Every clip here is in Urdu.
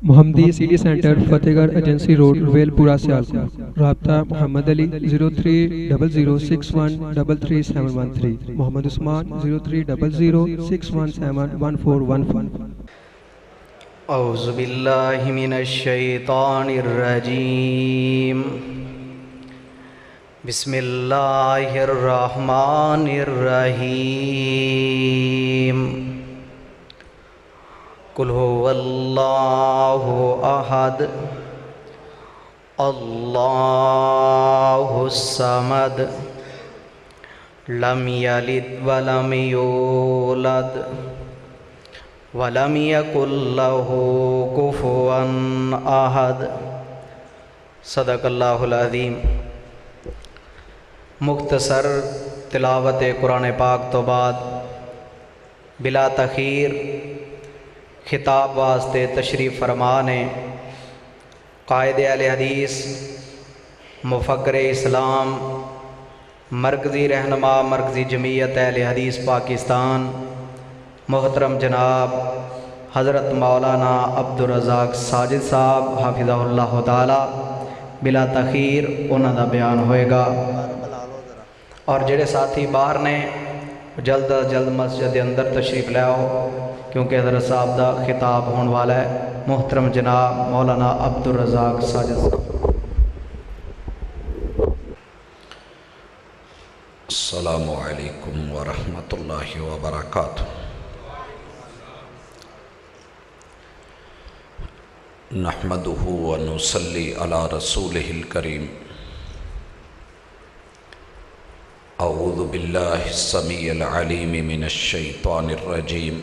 محمدی سٹی سینٹر فتح گڑھ ایجنسی روڈ ویل پورہ سیالکوٹ۔ رابطہ محمد علی 030061337113، محمد عثمان 030061711415۔ اعوذ باللہ من الشیطان الرجیم، بسم اللہ الرحمن الرحیم۔ قل هو اللہ احد اللہ الصمد لم یلد ولم یولد ولم یکن لہ کفوا احد۔ صدق اللہ العظیم۔ مختصر تلاوت قرآن پاک تو بعد بلا تاخیر خطاب واسطے تشریف فرمانے قائد اہل حدیث، مفکر اسلام، مرکزی رہنما مرکزی جمعیت اہل حدیث پاکستان، محترم جناب حضرت مولانا عبدالرزاق ساجد صاحب حافظہ اللہ تعالی، بلا تاخیر انہاں دا بیان ہوئے گا، اور جڑے ساتھی باہر نے جلد از جلد مسجد اندر تشریف لے آؤ، کیونکہ حضرت صاحب دا خطاب ہونے والا ہے۔ محترم جناب مولانا عبدالرزاق ساجد صاحب۔ السلام علیکم ورحمۃ اللہ وبرکاتہ۔ نحمدہ ونصلی علی رسولہ الکریم۔ اعوذ باللہ السمیع العلیم من الشیطان الرجیم۔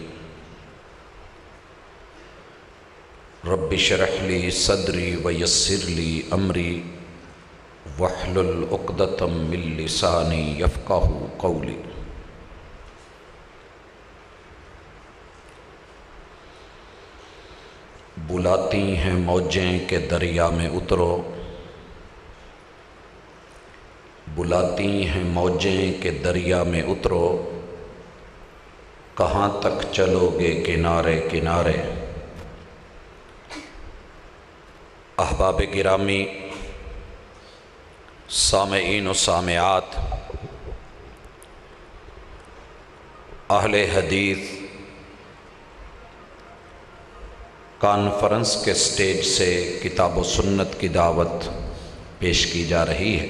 رب اشرح لی صدری ویسر لی امری واحلل عقدۃ من لسانی یفقہوا قولی۔ بلاتی ہیں موجیں کہ دریا میں اترو، بلاتی ہیں موجیں کہ دریا میں اترو، کہاں تک چلو گے کنارے کنارے۔ احباب گرامی، سامعین و سامعات، اہل حدیث کانفرنس کے سٹیج سے کتاب و سنت کی دعوت پیش کی جا رہی ہے۔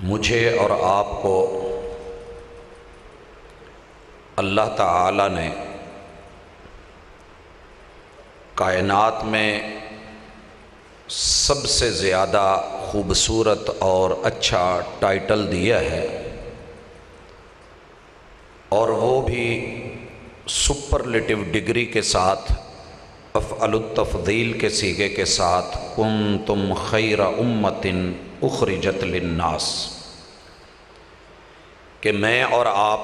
مجھے اور آپ کو اللہ تعالی نے کائنات میں سب سے زیادہ خوبصورت اور اچھا ٹائٹل دیا ہے، اور وہ بھی سپرلیٹو ڈگری کے ساتھ، افعل التفضیل کے صیغے کے ساتھ، کنتم خیر امۃ اخرجت للناس، کہ میں اور آپ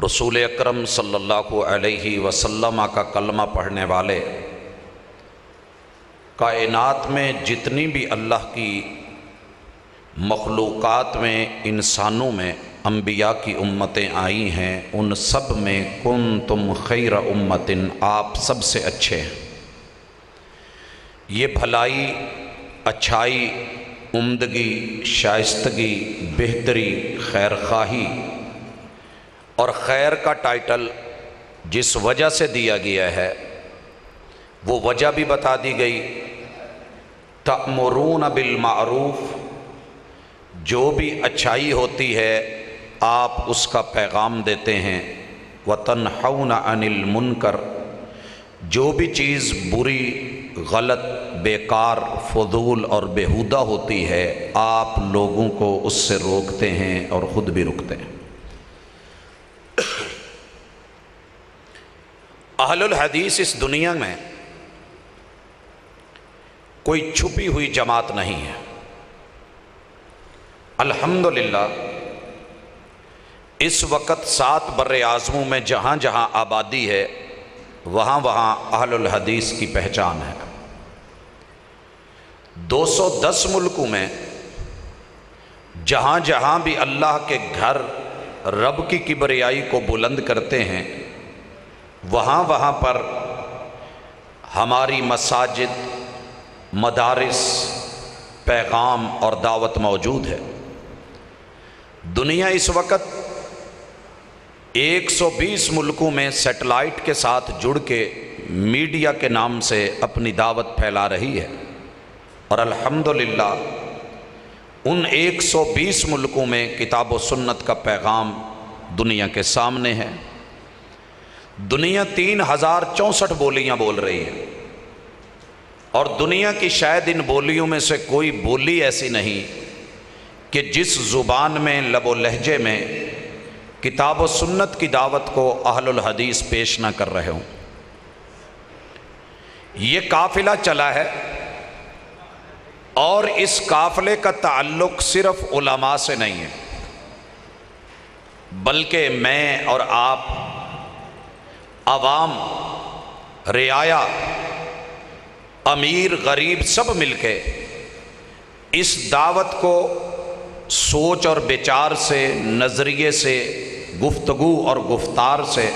رسول اکرم صلی اللہ علیہ وسلم کا کلمہ پڑھنے والے، کائنات میں جتنی بھی اللہ کی مخلوقات میں، انسانوں میں انبیاء کی امتیں آئی ہیں، ان سب میں کنتم خیر امۃ، آپ سب سے اچھے ہیں۔ یہ بھلائی، اچھائی، عمدگی، شائستگی، بہتری، خیر خواہی اور خیر کا ٹائٹل جس وجہ سے دیا گیا ہے وہ وجہ بھی بتا دی گئی۔ تأمرون بالمعروف، جو بھی اچھائی ہوتی ہے آپ اس کا پیغام دیتے ہیں۔ وتنہون عن المنکر، جو بھی چیز بری، غلط، بیکار، فضول اور بیہودہ ہوتی ہے آپ لوگوں کو اس سے روکتے ہیں اور خود بھی رکتے ہیں۔ اہل الحدیث اس دنیا میں کوئی چھپی ہوئی جماعت نہیں ہے۔ الحمدللہ اس وقت 7 بر اعظموں میں جہاں جہاں آبادی ہے وہاں وہاں اہل الحدیث کی پہچان ہے۔ 210 ملکوں میں جہاں جہاں بھی اللہ کے گھر رب کی کبریائی کو بلند کرتے ہیں، وہاں وہاں پر ہماری مساجد، مدارس، پیغام اور دعوت موجود ہے۔ دنیا اس وقت 120 ملکوں میں سیٹلائٹ کے ساتھ جڑ کے میڈیا کے نام سے اپنی دعوت پھیلا رہی ہے، اور الحمدللہ ان 120 ملکوں میں کتاب و سنت کا پیغام دنیا کے سامنے ہے۔ دنیا 3064 بولیاں بول رہی ہے، اور دنیا کی شاید ان بولیوں میں سے کوئی بولی ایسی نہیں کہ جس زبان میں، لب و لہجے میں کتاب و سنت کی دعوت کو اہل الحدیث پیش نہ کر رہے ہوں۔ یہ قافلہ چلا ہے، اور اس قافلے کا تعلق صرف علماء سے نہیں ہے، بلکہ میں اور آپ عوام، رعایا، امیر غریب سب مل کے اس دعوت کو سوچ اور بچار سے، نظریے سے، گفتگو اور گفتار سے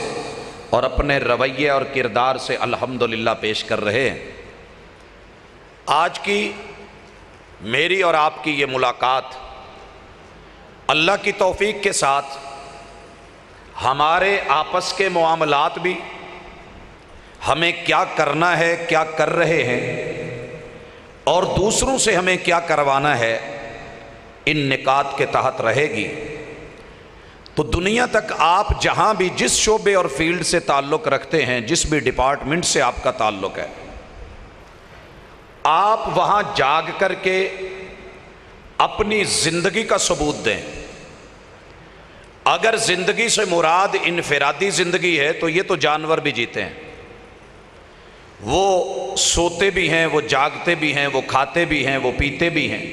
اور اپنے رویے اور کردار سے الحمدللہ پیش کر رہے ہیں۔ آج کی میری اور آپ کی یہ ملاقات اللہ کی توفیق کے ساتھ ہمارے آپس کے معاملات بھی، ہمیں کیا کرنا ہے، کیا کر رہے ہیں، اور دوسروں سے ہمیں کیا کروانا ہے، ان نکات کے تحت رہے گی۔ تو دنیا تک آپ جہاں بھی جس شعبے اور فیلڈ سے تعلق رکھتے ہیں، جس بھی ڈپارٹمنٹ سے آپ کا تعلق ہے، آپ وہاں جاگ کر کے اپنی زندگی کا ثبوت دیں۔ اگر زندگی سے مراد انفرادی زندگی ہے تو یہ تو جانور بھی جیتے ہیں، وہ سوتے بھی ہیں، وہ جاگتے بھی ہیں، وہ کھاتے بھی ہیں، وہ پیتے بھی ہیں،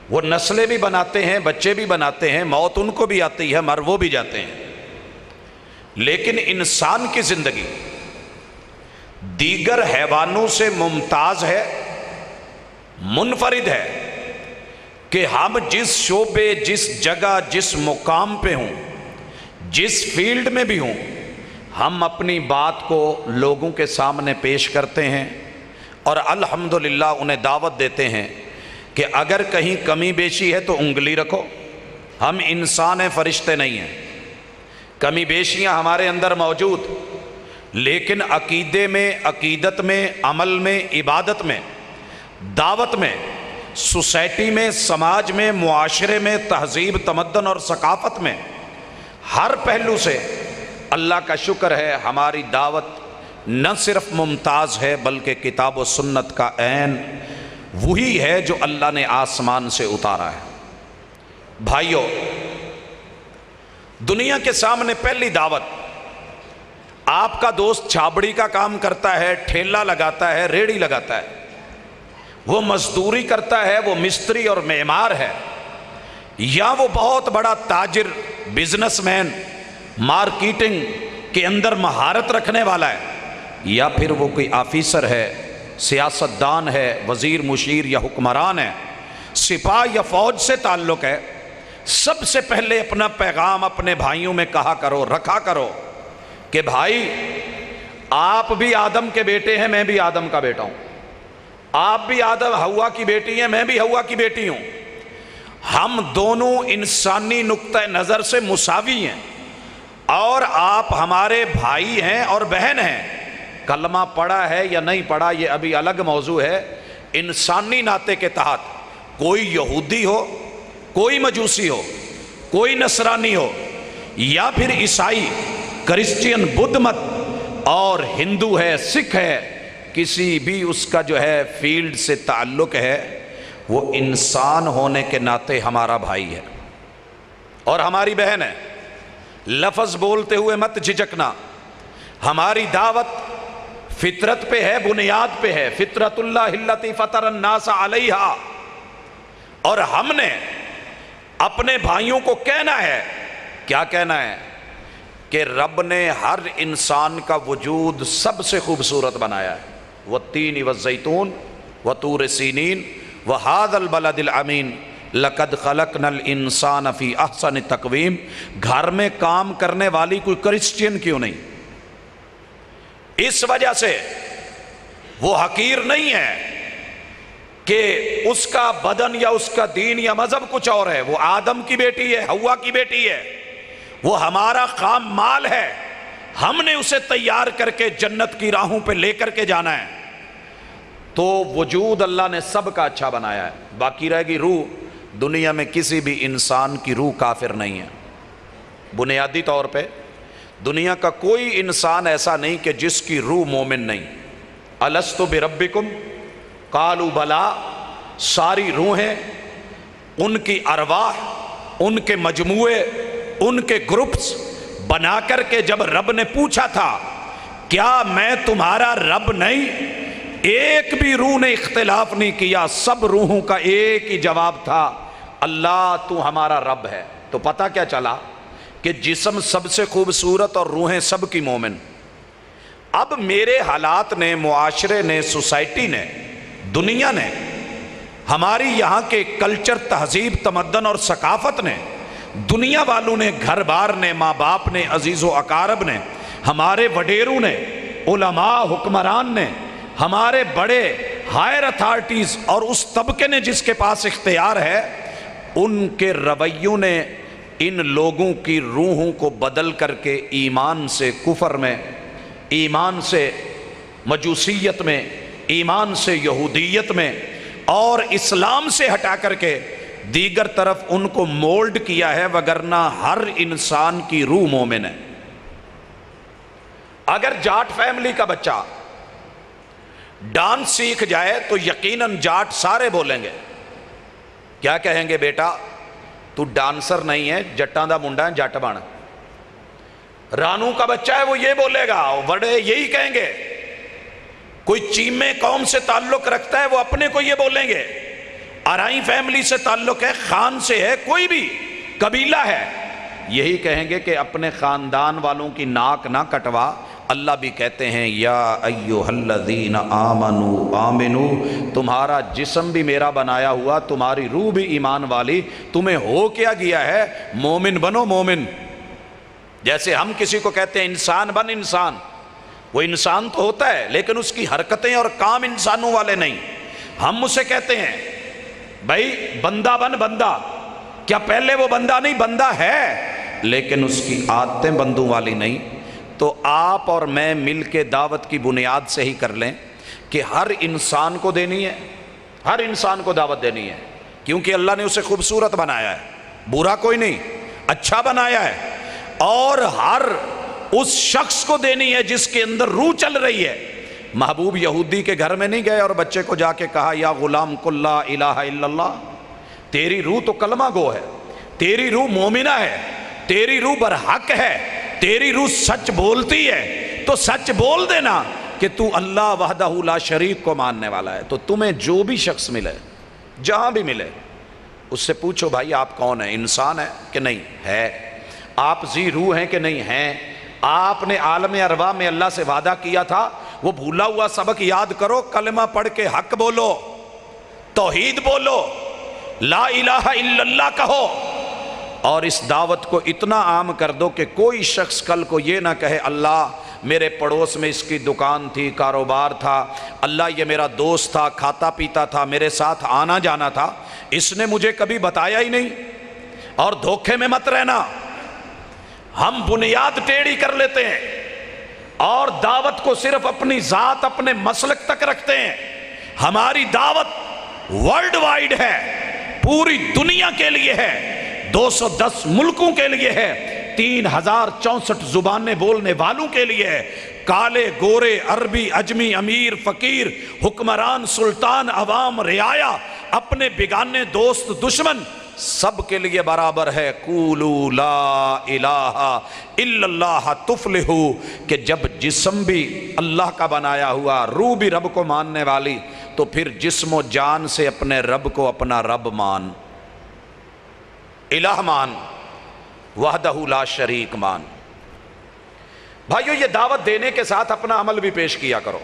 وہ نسلیں بھی بناتے ہیں، بچے بھی بناتے ہیں، موت ان کو بھی آتی ہے، مر وہ بھی جاتے ہیں۔ لیکن انسان کی زندگی دیگر حیوانوں سے ممتاز ہے، منفرد ہے، کہ ہم جس شعبے، جس جگہ، جس مقام پہ ہوں، جس فیلڈ میں بھی ہوں، ہم اپنی بات کو لوگوں کے سامنے پیش کرتے ہیں، اور الحمدللہ انہیں دعوت دیتے ہیں کہ اگر کہیں کمی بیشی ہے تو انگلی رکھو، ہم انسان ہیں، فرشتے نہیں ہیں، کمی بیشیاں ہمارے اندر موجود، لیکن عقیدے میں، عقیدت میں، عمل میں، عبادت میں، دعوت میں، سوسائٹی میں، سماج میں، معاشرے میں، تہذیب، تمدن اور ثقافت میں، ہر پہلو سے اللہ کا شکر ہے ہماری دعوت نہ صرف ممتاز ہے بلکہ کتاب و سنت کا عین وہی ہے جو اللہ نے آسمان سے اتارا ہے۔ بھائیو، دنیا کے سامنے پہلی دعوت، آپ کا دوست چھابڑی کا کام کرتا ہے، ٹھیلا لگاتا ہے، ریڑھی لگاتا ہے، وہ مزدوری کرتا ہے، وہ مستری اور معمار ہے، یا وہ بہت بڑا تاجر، بزنس مین، مارکیٹنگ کے اندر مہارت رکھنے والا ہے، یا پھر وہ کوئی آفیسر ہے، سیاستدان ہے، وزیر، مشیر یا حکمران ہے، سپاہ یا فوج سے تعلق ہے، سب سے پہلے اپنا پیغام اپنے بھائیوں میں کہا کرو، رکھا کرو کہ بھائی آپ بھی آدم کے بیٹے ہیں، میں بھی آدم کا بیٹا ہوں، آپ بھی آدم ہوا کی بیٹی ہیں، میں بھی ہوا کی بیٹی ہوں، ہم دونوں انسانی نقطہ نظر سے مساوی ہیں، اور آپ ہمارے بھائی ہیں اور بہن ہیں۔ کلمہ پڑھا ہے یا نہیں پڑھا یہ ابھی الگ موضوع ہے، انسانی ناطے کے تحت کوئی یہودی ہو، کوئی مجوسی ہو، کوئی نصرانی ہو، یا پھر عیسائی، کرسچین، بدھ مت، اور ہندو ہے، سکھ ہے، کسی بھی اس کا جو ہے فیلڈ سے تعلق ہے، وہ انسان ہونے کے ناطے ہمارا بھائی ہے اور ہماری بہن ہے۔ لفظ بولتے ہوئے مت جھجکنا، ہماری دعوت فطرت پہ ہے، بنیاد پہ ہے، فطرت اللہ التی فطر الناس علیہا، اور ہم نے اپنے بھائیوں کو کہنا ہے، کیا کہنا ہے؟ کہ رب نے ہر انسان کا وجود سب سے خوبصورت بنایا ہے، والتین والزیتون وطور سینین وہذا البلد الامین لقد خلقنا الانسان فی احسن تقویم۔ گھر میں کام کرنے والی کوئی کرسچین کیوں نہیں، اس وجہ سے وہ حقیر نہیں ہے کہ اس کا بدن یا اس کا دین یا مذہب کچھ اور ہے. وہ آدم کی بیٹی ہے، حوا کی بیٹی ہے، وہ ہمارا خام مال ہے. ہم نے اسے تیار کر کے جنت کی راہوں پہ لے کر کے جانا ہے. تو وجود اللہ نے سب کا اچھا بنایا ہے. باقی رہے گی روح. دنیا میں کسی بھی انسان کی روح کافر نہیں ہے. بنیادی طور پہ دنیا کا کوئی انسان ایسا نہیں کہ جس کی روح مومن نہیں. الست بربکم قالوا بلا. ساری روحیں، ان کی ارواح، ان کے مجموعے، ان کے گروپس بنا کر کے جب رب نے پوچھا تھا کیا میں تمہارا رب نہیں، ایک بھی روح نے اختلاف نہیں کیا. سب روحوں کا ایک ہی جواب تھا، اللہ تو ہمارا رب ہے. تو پتہ کیا چلا کہ جسم سب سے خوبصورت اور روحیں سب کی مومن. اب میرے حالات نے، معاشرے نے، سوسائٹی نے، دنیا نے، ہماری یہاں کے کلچر، تہذیب، تمدن اور ثقافت نے، دنیا والوں نے، گھر بار نے، ماں باپ نے، عزیز و اقارب نے، ہمارے وڈیروں نے، علماء، حکمران نے، ہمارے بڑے ہائر اتھارٹیز اور اس طبقے نے جس کے پاس اختیار ہے، ان کے رویوں نے ان لوگوں کی روحوں کو بدل کر کے ایمان سے کفر میں، ایمان سے مجوسیت میں، ایمان سے یہودیت میں اور اسلام سے ہٹا کر کے دیگر طرف ان کو مولڈ کیا ہے. وگرنہ ہر انسان کی روح مومن ہے. اگر جاٹ فیملی کا بچہ ڈانس سیکھ جائے تو یقیناً جاٹ سارے بولیں گے. کیا کہیں گے؟ بیٹا تو ڈانسر نہیں ہے، جٹاں دا منڈا ہے، جٹ بن. رانو کا بچہ ہے وہ یہ بولے گا، بڑے یہی کہیں گے. کوئی چیمے قوم سے تعلق رکھتا ہے وہ اپنے کو یہ بولیں گے. آرائی فیملی سے تعلق ہے، خان سے ہے، کوئی بھی قبیلہ ہے، یہی کہیں گے کہ اپنے خاندان والوں کی ناک نہ کٹوا. اللہ بھی کہتے ہیں یا ایھا الذین آمنوا آمنو، تمہارا جسم بھی میرا بنایا ہوا، تمہاری روح بھی ایمان والی. تمہیں ہو کیا گیا ہے؟ مومن بنو. مومن جیسے ہم کسی کو کہتے ہیں انسان بن انسان، وہ انسان تو ہوتا ہے لیکن اس کی حرکتیں اور کام انسانوں والے نہیں. ہم اسے کہتے ہیں بھائی بندہ بن بندہ. کیا پہلے وہ بندہ نہیں؟ بندہ ہے لیکن اس کی عادتیں بندوں والی نہیں. تو آپ اور میں مل کے دعوت کی بنیاد سے ہی کر لیں کہ ہر انسان کو دینی ہے، ہر انسان کو دعوت دینی ہے، کیونکہ اللہ نے اسے خوبصورت بنایا ہے، برا کوئی نہیں، اچھا بنایا ہے. اور ہر اس شخص کو دینی ہے جس کے اندر روح چل رہی ہے. محبوب یہودی کے گھر میں نہیں گئے اور بچے کو جا کے کہا یا غلام قل لا الہ الا اللہ. تیری روح تو کلمہ گو ہے، تیری روح مومنہ ہے، تیری روح برحق ہے، تیری روح سچ بولتی ہے، تو سچ بول دینا کہ تو اللہ وحدہ لا شریک کو ماننے والا ہے. تو تمہیں جو بھی شخص ملے، جہاں بھی ملے، اس سے پوچھو بھائی آپ کون ہیں؟ انسان ہے کہ نہیں ہے؟ آپ ذی روح ہیں کہ نہیں ہیں؟ آپ نے عالم ارواح میں اللہ سے وعدہ کیا تھا، وہ بھولا ہوا سبق یاد کرو، کلمہ پڑھ کے حق بولو، توحید بولو، لا الہ الا اللہ کہو، اور اس دعوت کو اتنا عام کر دو کہ کوئی شخص کل کو یہ نہ کہے اللہ میرے پڑوس میں اس کی دکان تھی، کاروبار تھا، اللہ یہ میرا دوست تھا، کھاتا پیتا تھا، میرے ساتھ آنا جانا تھا، اس نے مجھے کبھی بتایا ہی نہیں. اور دھوکے میں مت رہنا. ہم بنیاد ٹیڑھی کر لیتے ہیں اور دعوت کو صرف اپنی ذات، اپنے مسلک تک رکھتے ہیں. ہماری دعوت ورلڈ وائڈ ہے، پوری دنیا کے لیے ہے، 210 ملکوں کے لیے ہے، 3064 زبانیں بولنے والوں کے لیے ہے. کالے گورے، عربی، اجمی، امیر، فقیر، حکمران، سلطان، عوام، رعایا، اپنے بگانے، دوست، دشمن، سب کے لیے برابر ہے. قولوا لا الہ الا اللہ تفلحو. کہ جب جسم بھی اللہ کا بنایا ہوا، روح بھی رب کو ماننے والی، تو پھر جسم و جان سے اپنے رب کو اپنا رب مان، الہ مان، وحدہ لا شریک مان. بھائیو یہ دعوت دینے کے ساتھ اپنا عمل بھی پیش کیا کرو.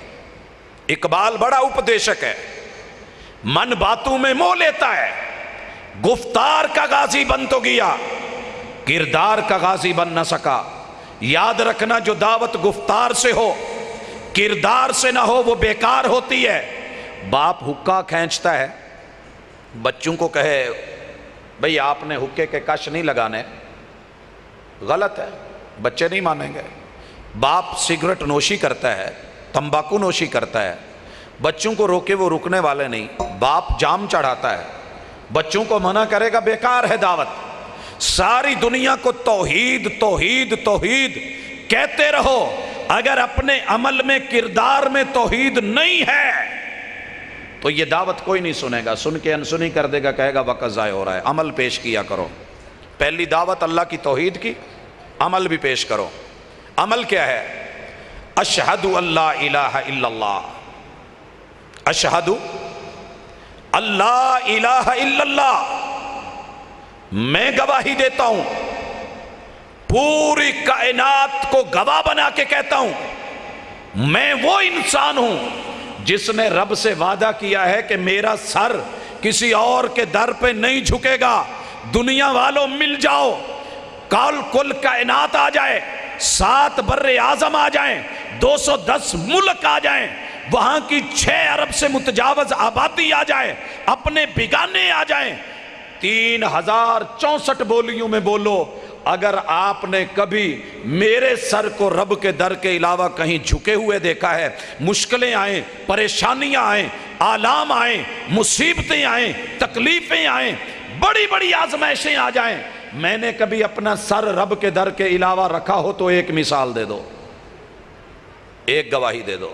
اقبال بڑا اپدیشک ہے. من باتوں میں موہ لیتا ہے، گفتار کا غازی بن تو گیا، کردار کا غازی بن نہ سکا. یاد رکھنا جو دعوت گفتار سے ہو، کردار سے نہ ہو وہ بیکار ہوتی ہے۔ باپ حکا کھینچتا ہے، بچوں کو کہے بھئی آپ نے حکے کے کش نہیں لگانے، غلط ہے، بچے نہیں مانیں گے۔ باپ سگریٹ نوشی کرتا ہے، تمباکو نوشی کرتا ہے، بچوں کو روکے وہ رکنے والے نہیں۔ باپ جام چڑھاتا ہے، بچوں کو منع کرے گا، بیکار ہے دعوت۔ ساری دنیا کو توحید توحید توحید کہتے رہو، اگر اپنے عمل میں کردار میں توحید نہیں ہے تو یہ دعوت کوئی نہیں سنے گا، سن کے انسنی کر دے گا، کہے گا وقت ضائع ہو رہا ہے۔ عمل پیش کیا کرو، پہلی دعوت اللہ کی توحید کی، عمل بھی پیش کرو۔ عمل کیا ہے؟ اشہد اللہ الہ الا اللہ، اشہد اللہ الہ الا اللہ، میں گواہی دیتا ہوں، پوری کائنات کو گواہ بنا کے کہتا ہوں، میں وہ انسان ہوں جس نے رب سے وعدہ کیا ہے کہ میرا سر کسی اور کے در پہ نہیں جھکے گا۔ دنیا والوں مل جاؤ، کل کائنات آ جائے، 7 بر اعظم آ جائیں، 210 ملک آ جائیں، وہاں کی 6 ارب سے متجاوز آبادی آ جائے، اپنے بیگانے آ جائیں، 3064 بولیوں میں بولو، اگر آپ نے کبھی میرے سر کو رب کے در کے علاوہ کہیں جھکے ہوئے دیکھا ہے، مشکلیں آئیں، پریشانیاں آئیں، آلام آئیں، مصیبتیں آئیں، تکلیفیں آئیں، بڑی بڑی آزمائشیں آ جائیں، میں نے کبھی اپنا سر رب کے در کے علاوہ رکھا ہو تو ایک مثال دے دو، ایک گواہی دے دو۔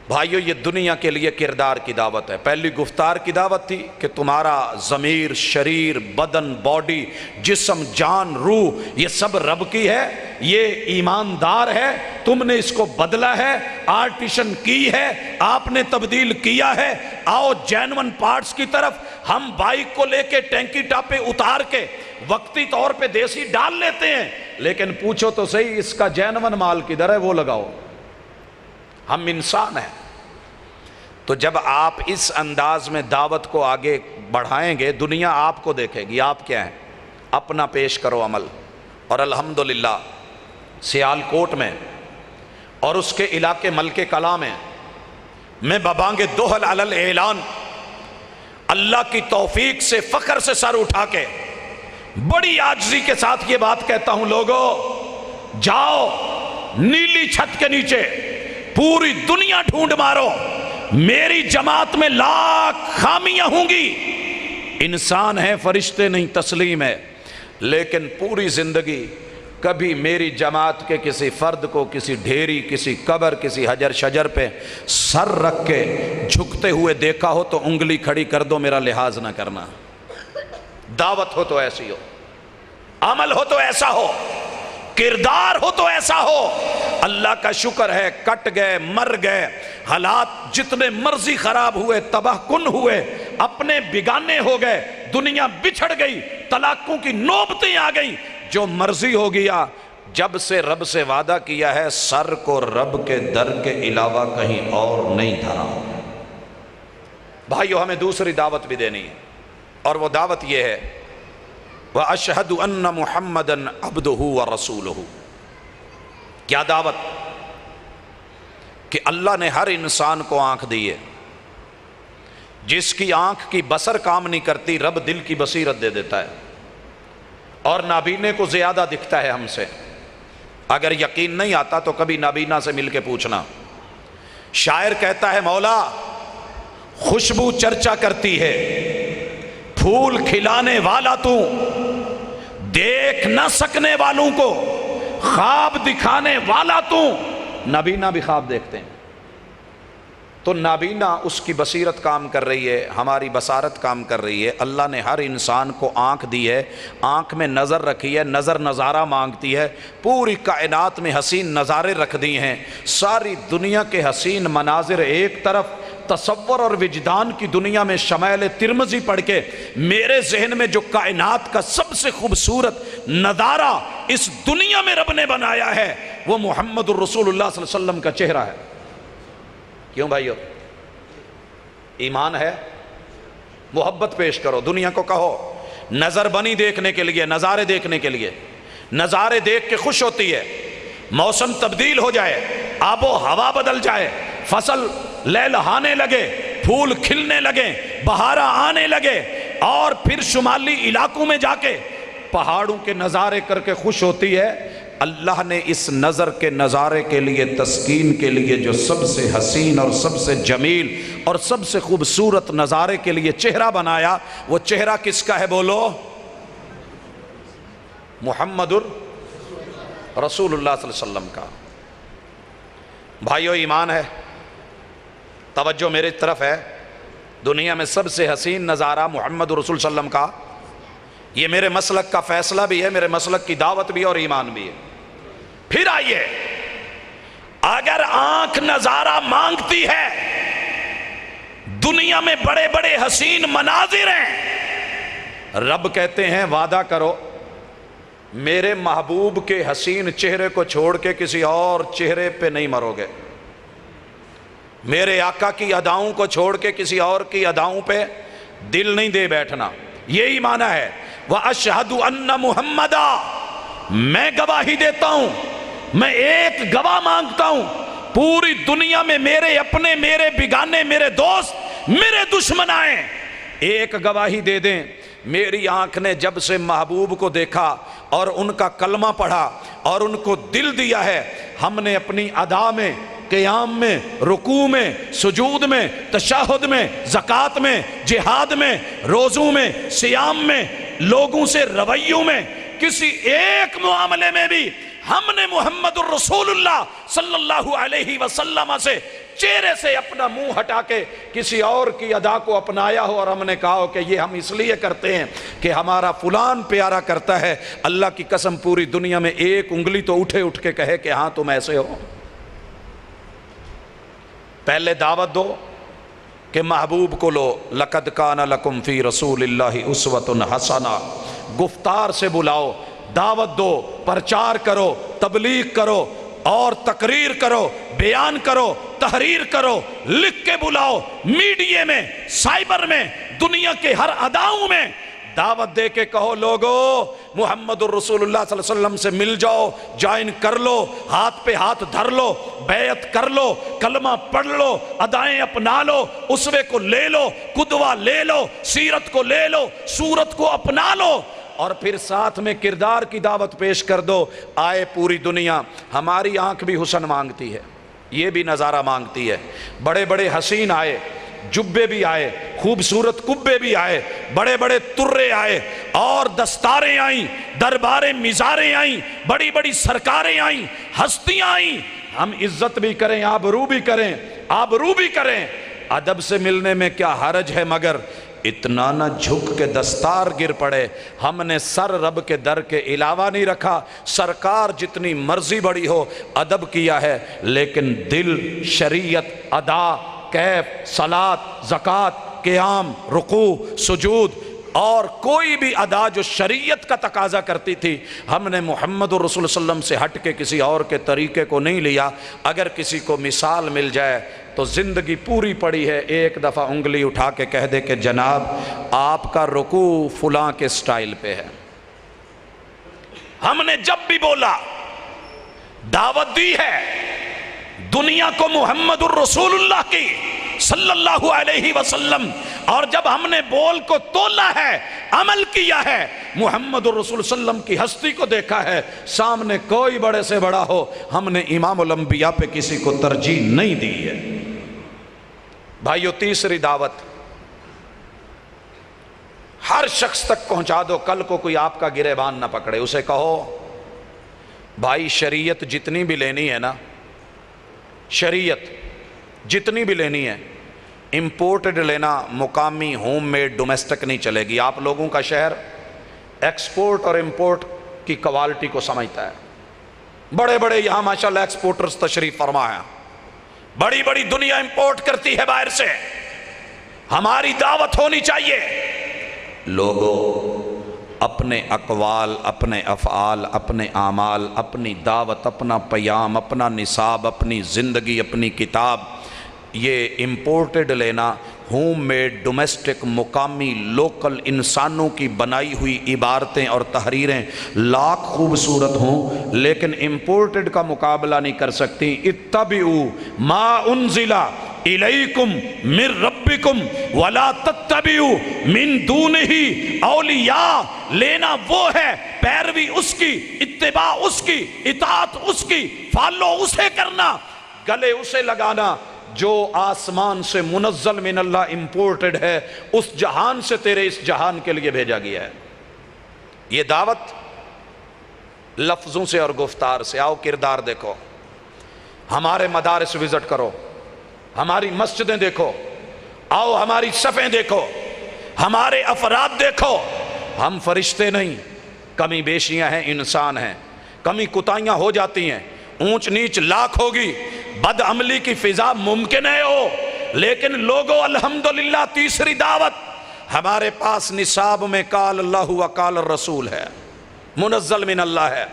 بھائیو، یہ دنیا کے لیے کردار کی دعوت ہے۔ پہلی گفتار کی دعوت تھی کہ تمہارا ضمیر، شریر، بدن، باڈی، جسم، جان، روح، یہ سب رب کی ہے، یہ ایماندار ہے، تم نے اس کو بدلا ہے، آرٹیشن کی ہے، آپ نے تبدیل کیا ہے۔ آؤ جینون پارٹس کی طرف، ہم بائک کو لے کے ٹینکی ٹاپے اتار کے وقتی طور پہ دیسی ڈال لیتے ہیں، لیکن پوچھو تو صحیح اس کا جینون مال کدھر ہے، وہ لگاؤ۔ ہم انسان ہیں۔ تو جب آپ اس انداز میں دعوت کو آگے بڑھائیں گے، دنیا آپ کو دیکھے گی، آپ کیا ہیں، اپنا پیش کرو عمل۔ اور الحمدللہ سیالکوٹ میں اور اس کے علاقے ملک کلا میں میں ببانگ دوحل علی الاعلان اللہ کی توفیق سے فخر سے سر اٹھا کے بڑی عاجزی کے ساتھ یہ بات کہتا ہوں، لوگو جاؤ نیلی چھت کے نیچے پوری دنیا ڈھونڈ مارو، میری جماعت میں لاکھ خامیاں ہوں گی، انسان ہے، فرشتے نہیں، تسلیم ہے، لیکن پوری زندگی کبھی میری جماعت کے کسی فرد کو کسی ڈھیری، کسی قبر، کسی حجر شجر پہ سر رکھ کے جھکتے ہوئے دیکھا ہو تو انگلی کھڑی کر دو، میرا لحاظ نہ کرنا۔ دعوت ہو تو ایسی ہو، عمل ہو تو ایسا ہو، کردار ہو تو ایسا ہو۔ اللہ کا شکر ہے، کٹ گئے، مر گئے، حالات جتنے مرضی خراب ہوئے، تباہ کن ہوئے، اپنے بیگانے ہو گئے، دنیا بچھڑ گئی، طلاقوں کی نوبتیں آ گئیں، جو مرضی ہو گیا، جب سے رب سے وعدہ کیا ہے سر کو رب کے در کے علاوہ کہیں اور نہیں دھرا۔ بھائیو، ہمیں دوسری دعوت بھی دینی ہے، اور وہ دعوت یہ ہے، وَأَشْهَدُ أَنَّ مُحَمَّدًا عَبْدُهُ وَرَسُولُهُ۔ کیا دعوت؟ کہ اللہ نے ہر انسان کو آنکھ دی ہے، جس کی آنکھ کی بصر کام نہیں کرتی رب دل کی بصیرت دے دیتا ہے، اور نابینے کو زیادہ دکھتا ہے ہم سے۔ اگر یقین نہیں آتا تو کبھی نابینا سے مل کے پوچھنا۔ شاعر کہتا ہے، مولا خوشبو چرچا کرتی ہے، پھول کھلانے والا تو، دیکھ نہ سکنے والوں کو خواب دکھانے والا تو۔ نابینا بھی خواب دیکھتے ہیں، تو نابینا اس کی بصیرت کام کر رہی ہے، ہماری بصارت کام کر رہی ہے۔ اللہ نے ہر انسان کو آنکھ دی ہے، آنکھ میں نظر رکھی ہے، نظر نظارہ مانگتی ہے، پوری کائنات میں حسین نظارے رکھ دی ہیں، ساری دنیا کے حسین مناظر ایک طرف، تصور اور وجدان کی دنیا میں شمائل ترمذی پڑھ کے میرے ذہن میں جو کائنات کا سب سے خوبصورت نظارہ اس دنیا میں رب نے بنایا ہے وہ محمد الرسول اللہ صلی اللہ علیہ وسلم کا چہرہ ہے۔ کیوں بھائیو؟ ایمان ہے، محبت پیش کرو، دنیا کو کہو نظر بنی دیکھنے کے لیے، نظارے دیکھنے کے لیے، نظارے دیکھ کے خوش ہوتی ہے، موسم تبدیل ہو جائے، آب و ہوا بدل جائے، فصل لہلہانے لگے، پھول کھلنے لگے، بہارا آنے لگے، اور پھر شمالی علاقوں میں جا کے پہاڑوں کے نظارے کر کے خوش ہوتی ہے۔ اللہ نے اس نظر کے نظارے کے لیے، تسکین کے لیے، جو سب سے حسین اور سب سے جمیل اور سب سے خوبصورت نظارے کے لیے چہرہ بنایا، وہ چہرہ کس کا ہے؟ بولو، محمد رسول اللہ صلی اللہ علیہ وسلم کا۔ بھائیو، ایمان ہے، توجہ میری طرف ہے، دنیا میں سب سے حسین نظارہ محمد رسول صلی اللہ علیہ وسلم کا، یہ میرے مسلک کا فیصلہ بھی ہے، میرے مسلک کی دعوت بھی ہے اور ایمان بھی ہے۔ پھر آئیے، اگر آنکھ نظارہ مانگتی ہے، دنیا میں بڑے بڑے حسین مناظر ہیں، رب کہتے ہیں وعدہ کرو میرے محبوب کے حسین چہرے کو چھوڑ کے کسی اور چہرے پہ نہیں مرو گے، میرے آقا کی اداؤں کو چھوڑ کے کسی اور کی اداؤں پہ دل نہیں دے بیٹھنا۔ یہی معنی ہے وَأَشْهَدُ أَنَّ مُحَمَّدًا، میں گواہی دیتا ہوں، میں ایک گواہ مانگتا ہوں، پوری دنیا میں میرے اپنے، میرے بیگانے، میرے دوست، میرے دشمن آئیں، ایک گواہی دے دیں، میری آنکھ نے جب سے محبوب کو دیکھا اور ان کا کلمہ پڑھا اور ان کو دل دیا ہے، ہم نے اپنی ادا میں، قیام میں، رکوع میں، سجود میں، تشہد میں، زکوٰۃ میں، جہاد میں، روزوں میں، صیام میں، لوگوں سے رویوں میں، کسی ایک معاملے میں بھی ہم نے محمد الرسول اللہ صلی اللہ علیہ وسلم سے چہرے سے اپنا منہ ہٹا کے کسی اور کی ادا کو اپنایا ہو اور ہم نے کہا ہو کہ یہ ہم اس لیے کرتے ہیں کہ ہمارا فلان پیارا کرتا ہے، اللہ کی قسم پوری دنیا میں ایک انگلی تو اٹھ کے کہے کہ ہاں تم ایسے ہو۔ پہلے دعوت دو کہ محبوب کو لو، لَقَدْ كَانَ لَكُمْ فِي رَسُولِ اللَّهِ أُسْوَةٌ حَسَنَةٌ، گفتار سے بلاؤ، دعوت دو، پرچار کرو، تبلیغ کرو اور تقریر کرو، بیان کرو، تحریر کرو، لکھ کے بلاؤ، میڈیا میں، سائبر میں، دنیا کے ہر اداؤں میں دعوت دے کے کہو لوگو محمد الرسول اللہ صلی اللہ علیہ وسلم سے مل جاؤ، جوائن کر لو، ہاتھ پہ ہاتھ دھر لو، بیعت کر لو، کلمہ پڑھ لو، ادائیں اپنا لو، اسوے کو لے لو، قدوہ لے لو، سیرت کو لے لو، صورت کو اپنا لو، اور پھر ساتھ میں کردار کی دعوت پیش کر دو۔ آئے پوری دنیا، ہماری آنکھ بھی حسن مانگتی ہے، یہ بھی نظارہ مانگتی ہے، بڑے بڑے حسین آئے، جبے بھی آئے، خوبصورت کبے بھی آئے، بڑے بڑے ترے آئے، اور دستاریں آئیں، درباریں مزاریں آئیں، بڑی بڑی سرکاریں آئیں، ہستیاں آئیں، ہم عزت بھی کریں، آبرو بھی کریں، آبرو بھی کریں، ادب سے ملنے میں کیا حرج ہے، مگر اتنا نہ جھک کے دستار گر پڑے۔ ہم نے سر رب کے در کے علاوہ نہیں رکھا، سرکار جتنی مرضی بڑی ہو ادب کیا ہے، لیکن دل، شریعت، ادا، کیف، صلاۃ، زکوٰۃ، قیام، رکوع، سجود اور کوئی بھی ادا جو شریعت کا تقاضا کرتی تھی، ہم نے محمد الرسول صلی اللہ علیہ وسلم سے ہٹ کے کسی اور کے طریقے کو نہیں لیا۔ اگر کسی کو مثال مل جائے تو زندگی پوری پڑی ہے، ایک دفعہ انگلی اٹھا کے کہہ دے کہ جناب آپ کا رکوع فلاں کے سٹائل پہ ہے۔ ہم نے جب بھی بولا، دعوت دی ہے دنیا کو محمد الرسول اللہ کی صلی اللہ علیہ وسلم، اور جب ہم نے بول کو تولا ہے، عمل کیا ہے، محمد الرسول صلی اللہ علیہ وسلم کی ہستی کو دیکھا ہے، سامنے کوئی بڑے سے بڑا ہو، ہم نے امام الانبیاء پہ کسی کو ترجیح نہیں دی ہے۔ بھائیو، تیسری دعوت ہر شخص تک پہنچا دو، کل کو کوئی آپ کا گریبان نہ پکڑے، اسے کہو بھائی شریعت جتنی بھی لینی ہے نا، شریعت جتنی بھی لینی ہے، امپورٹڈ لینا، مقامی ہوم میڈ ڈومیسٹک نہیں چلے گی۔ آپ لوگوں کا شہر ایکسپورٹ اور امپورٹ کی کوالٹی کو سمجھتا ہے، بڑے بڑے یہاں ماشاءاللہ ایکسپورٹرز تشریف فرما ہیں، بڑی بڑی دنیا امپورٹ کرتی ہے باہر سے، ہماری دعوت ہونی چاہیے۔ لوگوں اپنے اقوال، اپنے افعال، اپنے اعمال، اپنی دعوت، اپنا پیام، اپنا نصاب، اپنی زندگی، اپنی کتاب، یہ امپورٹڈ لینا ہوم میڈ ڈومیسٹک مقامی لوکل انسانوں کی بنائی ہوئی عبارتیں اور تحریریں لاکھ خوبصورت ہوں لیکن امپورٹڈ کا مقابلہ نہیں کر سکتی۔ اتبعوا ما انزل الیکم من ربکم ولا تتبعوا من دونہ اولیاء، لینا وہ ہے، پیروی اس کی، اتباع اس کی، اطاعت اس کی، فالو اسے کرنا، گلے اسے لگانا جو آسمان سے منزل من اللہ امپورٹڈ ہے، اس جہان سے تیرے اس جہان کے لیے بھیجا گیا ہے۔ یہ دعوت لفظوں سے اور گفتار سے۔ آؤ کردار دیکھو، ہمارے مدارس وزٹ کرو، ہماری مسجدیں دیکھو، آؤ ہماری صفیں دیکھو، ہمارے افراد دیکھو۔ ہم فرشتے نہیں، کمی بیشیاں ہیں، انسان ہیں، کمی کوتاہیاں ہو جاتی ہیں، اونچ نیچ لاکھ ہوگی، بد عملی کی فضا ممکن ہے ہو، لیکن لوگو الحمدللہ تیسری دعوت ہمارے پاس نصاب میں قال اللہ و قال الرسول ہے، منزل من اللہ ہے،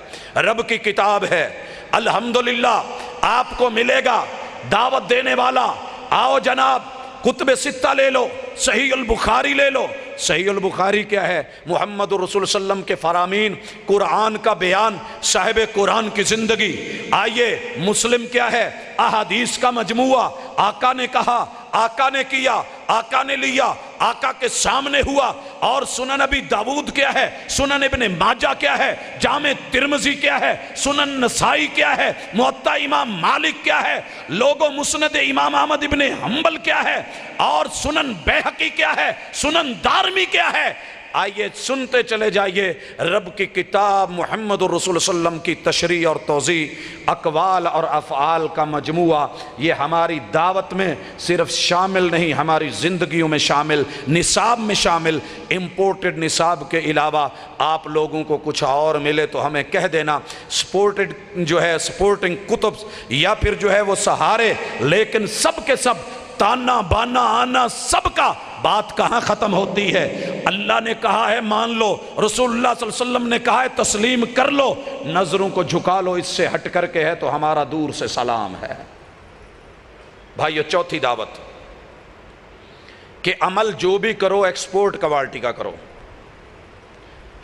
رب کی کتاب ہے۔ الحمدللہ آپ کو ملے گا دعوت دینے والا۔ آؤ جناب کتب ستہ لے لو، صحیح البخاری لے لو۔ صحیح البخاری کیا ہے؟ محمد رسول صلی اللہ علیہ وسلم کے فرامین، قرآن کا بیان، صاحب قرآن کی زندگی۔ آئیے مسلم کیا ہے؟ احادیث کا مجموعہ، آقا نے کہا، آقا نے کیا، آقا نے لیا، آقا کے سامنے ہوا۔ اور سنن ابی داود کیا ہے؟ سنن ابن ماجہ کیا ہے؟ جامع ترمذی کیا ہے؟ سنن نسائی کیا ہے؟ موطا امام مالک کیا ہے؟ لوگو مسند امام احمد ابن حنبل کیا ہے؟ اور سنن بیہقی کیا ہے؟ سنن دارمی کیا ہے؟ آئیے سنتے چلے جائیے۔ رب کی کتاب محمد الرسول صلی اللہ علیہ وسلم کی تشریح اور توضیح، اقوال اور افعال کا مجموعہ، یہ ہماری دعوت میں صرف شامل نہیں، ہماری زندگیوں میں شامل، نصاب میں شامل۔ امپورٹڈ نصاب کے علاوہ آپ لوگوں کو کچھ اور ملے تو ہمیں کہہ دینا۔ سپورٹڈ جو ہے سپورٹنگ کتب یا پھر جو ہے وہ سہارے، لیکن سب کے سب تانا بانا آنا سب کا بات کہاں ختم ہوتی ہے؟ اللہ نے کہا ہے مان لو، رسول اللہ صلی اللہ علیہ وسلم نے کہا ہے تسلیم کر لو، نظروں کو جھکا لو، اس سے ہٹ کر کے ہے تو ہمارا دور سے سلام ہے۔ بھائیو چوتھی دعوت کہ عمل جو بھی کرو ایکسپورٹ کوالٹی کا کرو۔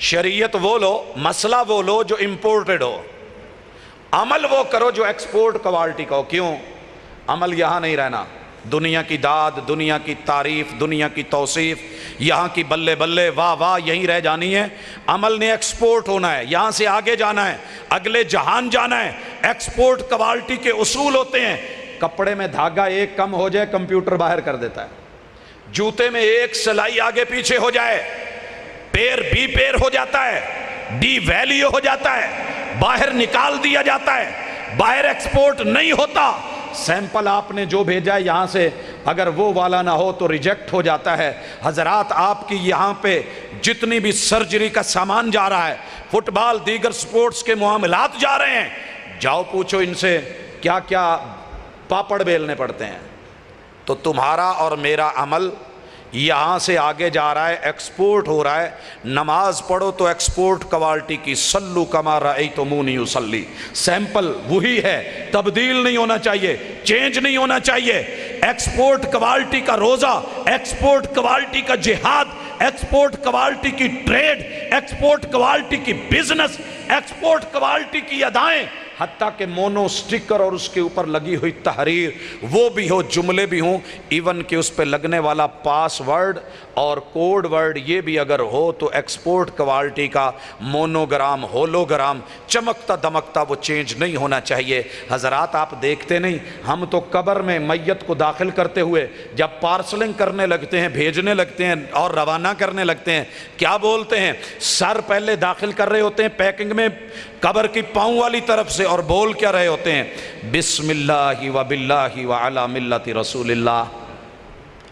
شریعت وہ لو، مسئلہ وہ لو جو امپورٹڈ ہو، عمل وہ کرو جو ایکسپورٹ کوالٹی کا ہو۔ کیوں؟ عمل یہاں نہیں رہنا، دنیا کی داد، دنیا کی تعریف، دنیا کی توصیف، یہاں کی بلے بلے واہ واہ یہیں رہ جانی ہے۔ عمل نے ایکسپورٹ ہونا ہے، یہاں سے آگے جانا ہے، اگلے جہان جانا ہے۔ ایکسپورٹ کوالٹی کے اصول ہوتے ہیں۔ کپڑے میں دھاگا ایک کم ہو جائے کمپیوٹر باہر کر دیتا ہے، جوتے میں ایک سلائی آگے پیچھے ہو جائے پیر بی پیر ہو جاتا ہے، ڈی ویلیو ہو جاتا ہے، باہر نکال دیا جاتا ہے، باہر ایکسپورٹ نہیں ہوتا۔ سیمپل آپ نے جو بھیجا ہے یہاں سے اگر وہ والا نہ ہو تو ریجیکٹ ہو جاتا ہے۔ حضرات آپ کی یہاں پہ جتنی بھی سرجری کا سامان جا رہا ہے، فٹ بال دیگر سپورٹس کے معاملات جا رہے ہیں، جاؤ پوچھو ان سے کیا کیا پاپڑ بیلنے پڑتے ہیں۔ تو تمہارا اور میرا عمل یہاں سے آگے جا رہا ہے، ایکسپورٹ ہو رہا ہے۔ نماز پڑھو تو ایکسپورٹ کوالٹی کی، صلو کما رأیتمونی اصلی، سیمپل وہی ہے، تبدیل نہیں ہونا چاہیے، چینج نہیں ہونا چاہیے۔ ایکسپورٹ کوالٹی کا روزہ، ایکسپورٹ کوالٹی کا جہاد، ایکسپورٹ کوالٹی کی ٹریڈ، ایکسپورٹ کوالٹی کی بزنس، ایکسپورٹ کوالٹی کی ادائیں، حتیٰ کہ مونو سٹیکر اور اس کے اوپر لگی ہوئی تحریر وہ بھی ہو، جملے بھی ہوں، ایون کہ اس پہ لگنے والا پاس ورڈ اور کوڈ ورڈ یہ بھی اگر ہو تو ایکسپورٹ کوالٹی کا مونوگرام، ہولوگرام، چمکتا دمکتا وہ چینج نہیں ہونا چاہیے۔ حضرات آپ دیکھتے نہیں، ہم تو قبر میں میت کو داخل کرتے ہوئے جب پارسلنگ کرنے لگتے ہیں، بھیجنے لگتے ہیں اور روانہ کرنے لگتے ہیں، کیا بولتے ہیں؟ سر پہلے داخل کر رہے ہوتے ہیں پیکنگ میں قبر کی پاؤں والی طرف سے، اور بول کیا رہے ہوتے ہیں؟ بسم اللہ و باللہ و علی ملت رسول اللہ۔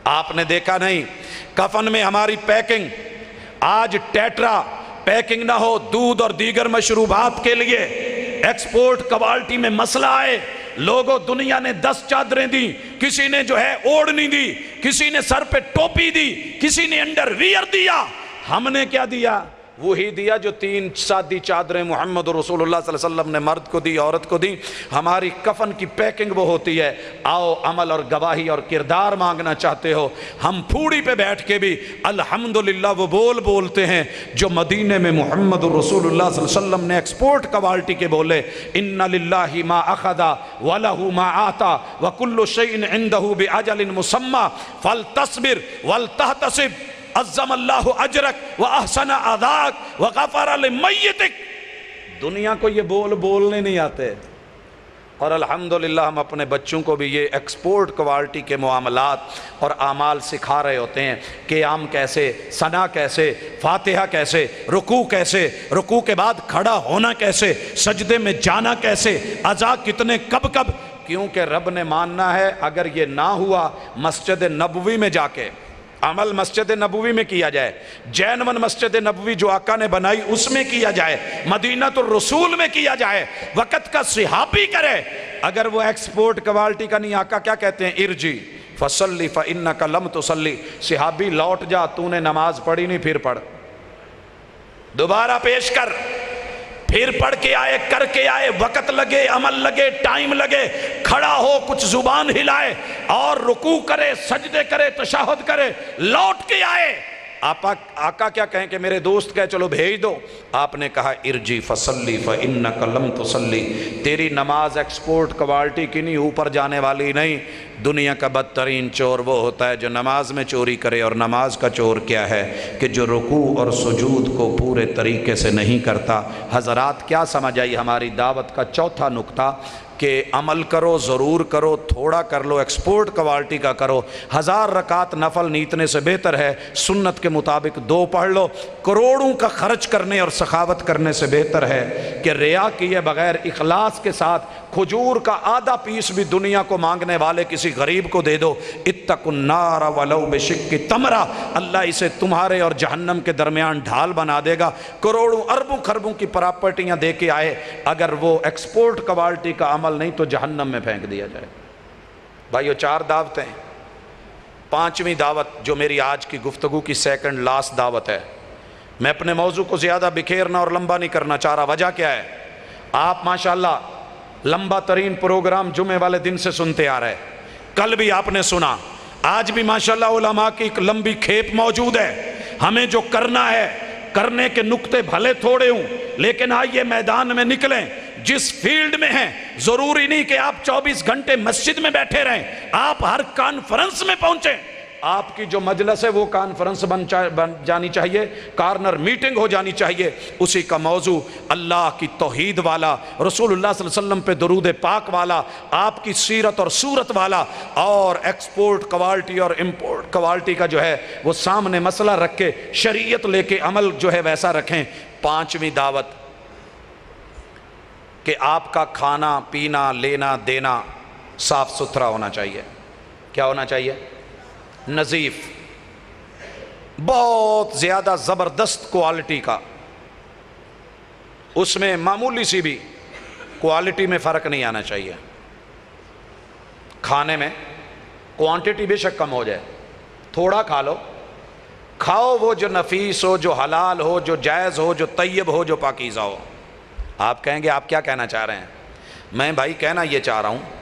آپ نے دیکھا نہیں کفن میں ہماری پیکنگ، آج ٹیٹرا پیکنگ نہ ہو دودھ اور دیگر مشروبات کے لیے، ایکسپورٹ کوالٹی میں مسئلہ آئے، لوگوں دنیا نے 10 چادریں دی، کسی نے جو ہے اوڑھنی دی، کسی نے سر پہ ٹوپی دی، کسی نے انڈر ویئر دیا، ہم نے کیا دیا؟ وہی دیا جو 3 سادی چادریں محمد رسول اللہ صلی اللہ علیہ وسلم نے مرد کو دی، عورت کو دی۔ ہماری کفن کی پیکنگ وہ ہوتی ہے، آؤ عمل اور گواہی اور کردار مانگنا چاہتے ہو، ہم پھوڑی پہ بیٹھ کے بھی الحمدللہ وہ بولتے ہیں جو مدینے میں محمد رسول اللہ صلی اللہ علیہ وسلم نے ایکسپورٹ کوالٹی کے بولے، ان للہ ما اخذ ولہ ما آتا وکل شیء عندہ باجل مسمی فلتصبر ولتحتسب عظم اللہ اجرک واحسن عذاک وغفر لمیتک۔ دنیا کو یہ بولنے نہیں آتے، اور الحمدللہ ہم اپنے بچوں کو بھی یہ ایکسپورٹ کوالٹی کے معاملات اور اعمال سکھا رہے ہوتے ہیں، قیام کیسے، ثنا کیسے، فاتحہ کیسے، رکوع کیسے، رکوع کے بعد کھڑا ہونا کیسے، سجدے میں جانا کیسے، اعضاء کتنے کب، کیونکہ رب نے ماننا ہے۔ اگر یہ نہ ہوا مسجد نبوی میں جا کے عمل مسجد نبوی میں کیا جائے، جینون مسجد نبوی جو آقا نے بنائی اس میں کیا جائے، مدینہ الرسول میں کیا جائے، وقت کا صحابی کرے۔ اگر وہ ایکسپورٹ کوالٹی کا نہیں، آقا کیا کہتے ہیں؟ ارجی فصلی فانک لم تصلی، صحابی لوٹ جا، تو نے نماز پڑھی نہیں، پھر پڑھ، دوبارہ پیش کر، پھر پڑھ کے آئے، کر کے آئے، وقت لگے، عمل لگے، ٹائم لگے، کھڑا ہو، کچھ زبان ہلائے اور رکوع کرے، سجدے کرے، تشہد کرے، لوٹ کے آئے۔ آقا کیا کہیں کہ میرے دوست کہے چلو بھیج دو، آپ نے کہا ارجی فصلی فانک لم تصلی، تیری نماز ایکسپورٹ کوالٹی کی نہیں، اوپر جانے والی نہیں۔ دنیا کا بدترین چور وہ ہوتا ہے جو نماز میں چوری کرے، اور نماز کا چور کیا ہے کہ جو رکوع اور سجود کو پورے طریقے سے نہیں کرتا۔ حضرات کیا سمجھ آئی ہماری دعوت کا چوتھا نقطہ؟ کہ عمل کرو، ضرور کرو، تھوڑا کر لو، ایکسپورٹ کوالٹی کا کرو۔ 1000 رکعت نفل نیتنے سے بہتر ہے سنت کے مطابق 2 پڑھ لو۔ کروڑوں کا خرچ کرنے اور سخاوت کرنے سے بہتر ہے کہ ریا کیے بغیر اخلاص کے ساتھ کھجور کا آدھا پیس بھی دنیا کو مانگنے والے کسی غریب کو دے دو۔ اتقوا النار ولو بشق تمرہ، اللہ اسے تمہارے اور جہنم کے درمیان ڈھال بنا دے گا۔ کروڑوں اربوں خربوں کی پراپرٹیاں دے کے آئے، اگر وہ ایکسپورٹ کوالٹی کا عمل نہیں تو جہنم میں پھینک دیا جائے۔ بھائیو 4 دعوتیں، 5ویں دعوت جو میری آج کی گفتگو کی سیکنڈ لاسٹ دعوت ہے۔ میں اپنے موضوع کو زیادہ بکھیرنا اور لمبا نہیں کرنا چاہ رہا۔ وجہ کیا ہے؟ آپ ماشاءاللہ لمبا ترین پروگرام جمعے والے دن سے سنتے آ رہے، کل بھی آپ نے سنا، آج بھی ماشاءاللہ علماء کی ایک لمبی کھیپ موجود ہے۔ ہمیں جو کرنا ہے، کرنے کے نقطے بھلے تھوڑے ہوں لیکن آئیے میدان میں نکلیں۔ جس فیلڈ میں ہیں ضروری نہیں کہ آپ 24 گھنٹے مسجد میں بیٹھے رہیں، آپ ہر کانفرنس میں پہنچیں۔ آپ کی جو مجلس ہے وہ کانفرنس بن جانی چاہیے، کارنر میٹنگ ہو جانی چاہیے۔ اسی کا موضوع اللہ کی توحید والا، رسول اللہ صلی اللہ علیہ وسلم پہ درود پاک والا، آپ کی سیرت اور صورت والا، اور ایکسپورٹ کوالٹی اور امپورٹ کوالٹی کا جو ہے وہ سامنے مسئلہ رکھ کے شریعت لے کے عمل جو ہے ویسا رکھیں۔ 5ویں دعوت کہ آپ کا کھانا پینا لینا دینا صاف ستھرا ہونا چاہیے۔ کیا ہونا چاہیے؟ نظیف، بہت زیادہ زبردست کوالٹی کا، اس میں معمولی سی بھی کوالٹی میں فرق نہیں آنا چاہیے۔ کھانے میں کوانٹٹی بے شک کم ہو جائے، تھوڑا کھا لو، کھاؤ وہ جو نفیس ہو، جو حلال ہو، جو جائز ہو، جو طیب ہو، جو پاکیزہ ہو۔ آپ کہیں گے آپ کیا کہنا چاہ رہے ہیں؟ میں بھائی کہنا یہ چاہ رہا ہوں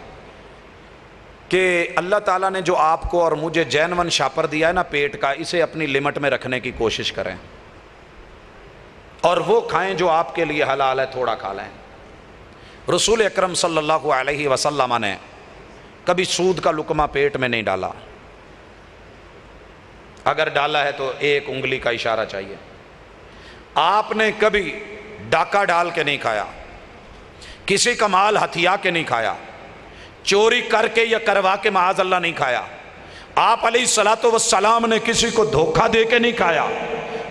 کہ اللہ تعالیٰ نے جو آپ کو اور مجھے جینون شاپر دیا ہے نا پیٹ کا، اسے اپنی لمٹ میں رکھنے کی کوشش کریں، اور وہ کھائیں جو آپ کے لیے حلال ہے، تھوڑا کھا لیں۔ رسول اکرم صلی اللہ علیہ وسلم نے کبھی سود کا لقمہ پیٹ میں نہیں ڈالا، اگر ڈالا ہے تو 1 انگلی کا اشارہ چاہیے۔ آپ نے کبھی ڈاکہ ڈال کے نہیں کھایا، کسی کا مال ہتھیا کے نہیں کھایا، چوری کر کے یا کروا کے معاذ اللہ نہیں کھایا۔ آپ علیہ الصلوۃ والسلام نے کسی کو دھوکہ دے کے نہیں کھایا،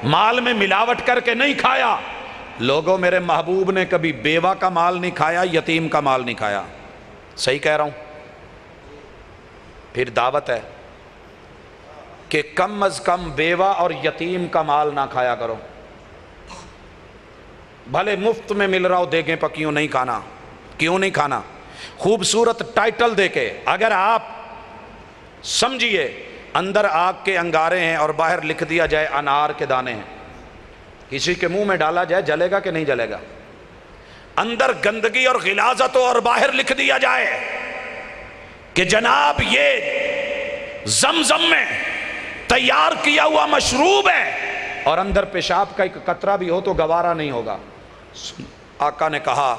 مال میں ملاوٹ کر کے نہیں کھایا۔ لوگوں، میرے محبوب نے کبھی بیوہ کا مال نہیں کھایا، یتیم کا مال نہیں کھایا۔ صحیح کہہ رہا ہوں؟ پھر دعوت ہے کہ کم از کم بیوہ اور یتیم کا مال نہ کھایا کرو، بھلے مفت میں مل رہا ہو دیگیں پکیوں، نہیں کھانا۔ کیوں نہیں کھانا؟ خوبصورت ٹائٹل دے کے، اگر آپ سمجھیے اندر آگ کے انگارے ہیں اور باہر لکھ دیا جائے انار کے دانے ہیں، کسی کے منہ میں ڈالا جائے جلے گا کہ نہیں جلے گا؟ اندر گندگی اور غلاظت ہو اور باہر لکھ دیا جائے کہ جناب یہ زمزم میں تیار کیا ہوا مشروب ہے، اور اندر پیشاب کا ایک قطرہ بھی ہو تو گوارا نہیں ہوگا۔ آقا نے کہا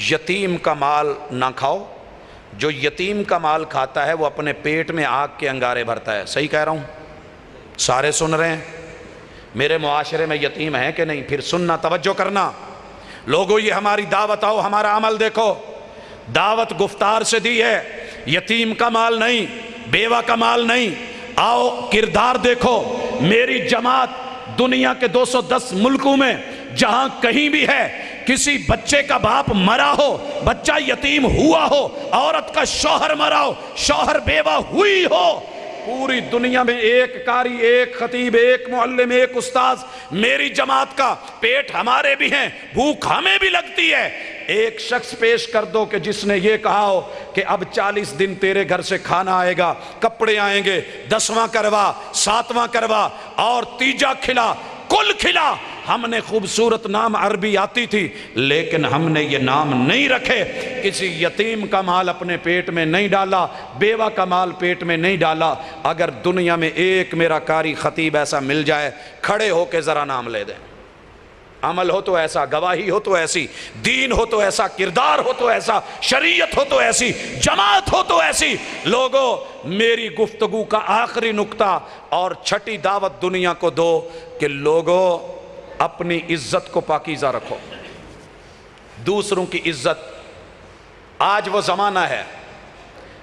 یتیم کا مال نہ کھاؤ، جو یتیم کا مال کھاتا ہے وہ اپنے پیٹ میں آگ کے انگارے بھرتا ہے۔ صحیح کہہ رہا ہوں؟ سارے سن رہے ہیں؟ میرے معاشرے میں یتیم ہیں کہ نہیں؟ پھر سننا، توجہ کرنا لوگوں، یہ ہماری دعوت، آؤ ہمارا عمل دیکھو۔ دعوت گفتار سے دی ہے، یتیم کا مال نہیں، بیوہ کا مال نہیں، آؤ کردار دیکھو۔ میری جماعت دنیا کے 210 ملکوں میں جہاں کہیں بھی ہے، کسی بچے کا باپ مرا ہو، بچہ یتیم ہوا ہو، عورت کا شوہر مرا ہو، شوہر بیوہ ہوئی ہو، پوری دنیا میں ایک قاری، ایک خطیب، ایک معلم، ایک استاذ، میری جماعت کا، پیٹ ہمارے بھی ہیں، بھوک ہمیں بھی لگتی ہے، ایک شخص پیش کر دو کہ جس نے یہ کہا ہو کہ اب 40 دن تیرے گھر سے کھانا آئے گا، کپڑے آئیں گے، 10واں کروا، 7واں کروا، اور تیجا کھلا، کل کھلا۔ ہم نے خوبصورت نام عربی آتی تھی لیکن ہم نے یہ نام نہیں رکھے، کسی یتیم کا مال اپنے پیٹ میں نہیں ڈالا، بیوہ کا مال پیٹ میں نہیں ڈالا۔ اگر دنیا میں ایک میرا قاری خطیب ایسا مل جائے، کھڑے ہو کے ذرا نام لے دیں۔ عمل ہو تو ایسا، گواہی ہو تو ایسی، دین ہو تو ایسا، کردار ہو تو ایسا، شریعت ہو تو ایسی، جماعت ہو تو ایسی۔ لوگوں، میری گفتگو کا آخری نکتہ اور چھٹی دعوت دنیا کو دو کہ لوگوں اپنی عزت کو پاکیزہ رکھو، دوسروں کی عزت۔ آج وہ زمانہ ہے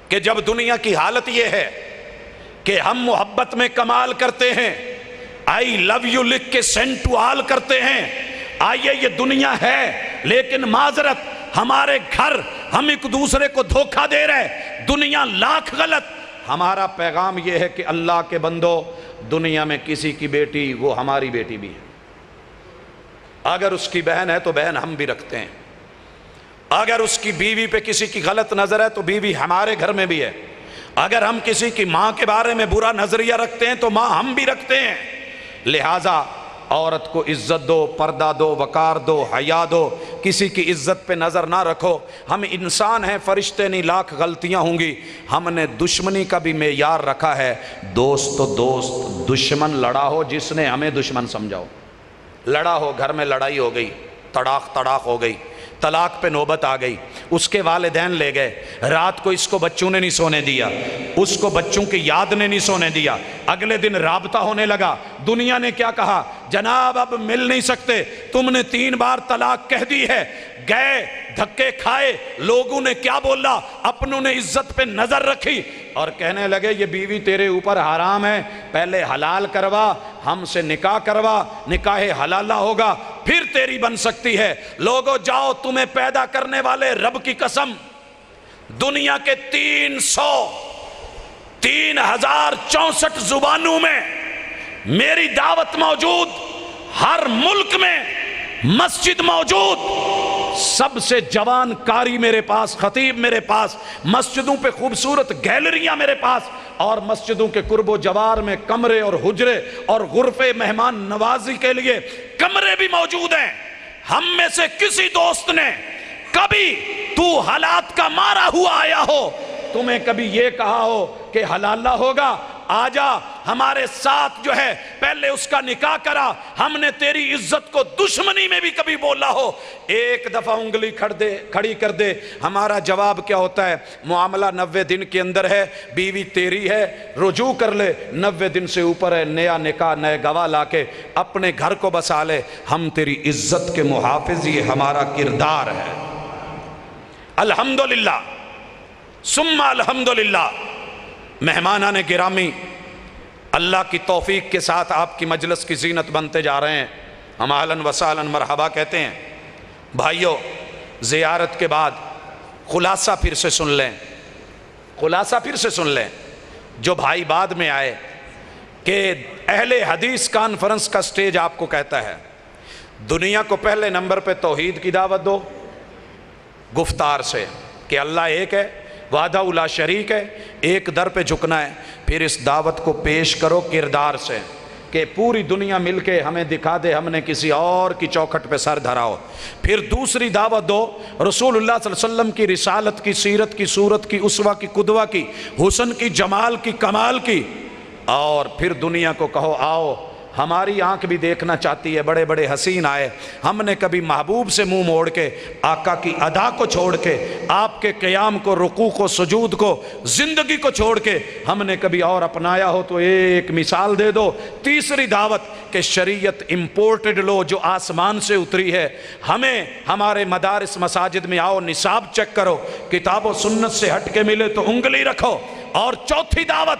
کہ جب دنیا کی حالت یہ ہے کہ ہم محبت میں کمال کرتے ہیں، آئی لو یو لکھ کے سینڈ ٹو آل کرتے ہیں۔ آئیے یہ دنیا ہے لیکن معذرت ہمارے گھر ہم ایک دوسرے کو دھوکہ دے رہے، دنیا لاکھ غلط۔ ہمارا پیغام یہ ہے کہ اللہ کے بندو، دنیا میں کسی کی بیٹی وہ ہماری بیٹی بھی ہے، اگر اس کی بہن ہے تو بہن ہم بھی رکھتے ہیں، اگر اس کی بیوی پہ کسی کی غلط نظر ہے تو بیوی ہمارے گھر میں بھی ہے، اگر ہم کسی کی ماں کے بارے میں برا نظریہ رکھتے ہیں تو ماں ہم بھی رکھتے ہیں۔ لہٰذا عورت کو عزت دو، پردہ دو، وقار دو، حیا دو، کسی کی عزت پہ نظر نہ رکھو۔ ہم انسان ہیں، فرشتے نہیں، لاکھ غلطیاں ہوں گی۔ ہم نے دشمنی کا بھی معیار رکھا ہے، دوست تو دوست، دشمن لڑا ہو جس نے ہمیں دشمن سمجھاؤ، لڑا ہو، گھر میں لڑائی ہو گئی، تڑاق ہو گئی، طلاق پہ نوبت آ گئی، اس کے والدین لے گئے، رات کو اس کو بچوں نے نہیں سونے دیا، اس کو بچوں کی یاد نے نہیں سونے دیا، اگلے دن رابطہ ہونے لگا، دنیا نے کیا کہا؟ جناب اب مل نہیں سکتے، تم نے 3 بار طلاق کہہ دی ہے، گئے دھکے کھائے، لوگوں نے کیا بولا، اپنوں نے عزت پہ نظر رکھی اور کہنے لگے یہ بیوی تیرے اوپر حرام ہے، پہلے حلال کروا، ہم سے نکاح کروا، نکاح حلالہ ہوگا پھر تیری بن سکتی ہے۔ لوگوں جاؤ، تمہیں پیدا کرنے والے رب کی قسم، دنیا کے 3064 زبانوں میں میری دعوت موجود، ہر ملک میں مسجد موجود، سب سے جوان قاری میرے پاس، خطیب میرے پاس، مسجدوں پہ خوبصورت گیلریاں میرے پاس، اور مسجدوں کے قرب و جوار میں کمرے اور حجرے اور غرفے مہمان نوازی کے لیے کمرے بھی موجود ہیں۔ ہم میں سے کسی دوست نے کبھی تو حالات کا مارا ہوا آیا ہو، تمہیں کبھی یہ کہا ہو کہ حلالہ ہوگا، آجا ہمارے ساتھ جو ہے پہلے اس کا نکاح کرا، ہم نے تیری عزت کو دشمنی میں بھی کبھی بولا ہو، ایک دفعہ انگلی کھڑی کر دے۔ ہمارا جواب کیا ہوتا ہے؟ معاملہ 90 دن کے اندر ہے، بیوی تیری ہے، رجوع کر لے، 90 دن سے اوپر ہے، نیا نکاح، نئے گواہ لا کے اپنے گھر کو بسا لے، ہم تیری عزت کے محافظ، یہ ہمارا کردار ہے۔ الحمدللہ ثم الحمدللہ۔ مہمانان گرامی، اللہ کی توفیق کے ساتھ آپ کی مجلس کی زینت بنتے جا رہے ہیں، ہم اہلاً و سہلاً مرحبا کہتے ہیں۔ بھائیو، زیارت کے بعد خلاصہ پھر سے سن لیں، خلاصہ پھر سے سن لیں۔ جو بھائی بعد میں آئے کہ اہل حدیث کانفرنس کا سٹیج آپ کو کہتا ہے دنیا کو پہلے نمبر پہ توحید کی دعوت دو، گفتار سے کہ اللہ ایک ہے، وحدہ لا شریک ہے، ایک در پہ جھکنا ہے، پھر اس دعوت کو پیش کرو کردار سے کہ پوری دنیا مل کے ہمیں دکھا دے ہم نے کسی اور کی چوکھٹ پہ سر دھرا ہو۔ پھر دوسری دعوت دو رسول اللہ صلی اللہ علیہ وسلم کی رسالت کی، سیرت کی، صورت کی، اسوہ کی، قدوہ کی، حسن کی، جمال کی، کمال کی، اور پھر دنیا کو کہو آؤ ہماری آنکھ بھی دیکھنا چاہتی ہے، بڑے بڑے حسین آئے، ہم نے کبھی محبوب سے منہ موڑ کے، آقا کی ادا کو چھوڑ کے، آپ کے قیام کو، رکوع کو، سجود کو، زندگی کو چھوڑ کے ہم نے کبھی اور اپنایا ہو تو ایک مثال دے دو۔ تیسری دعوت کہ شریعت امپورٹڈ لو جو آسمان سے اتری ہے، ہمیں ہمارے مدارس مساجد میں آؤ، نصاب چیک کرو، کتاب و سنت سے ہٹ کے ملے تو انگلی رکھو۔ اور چوتھی دعوت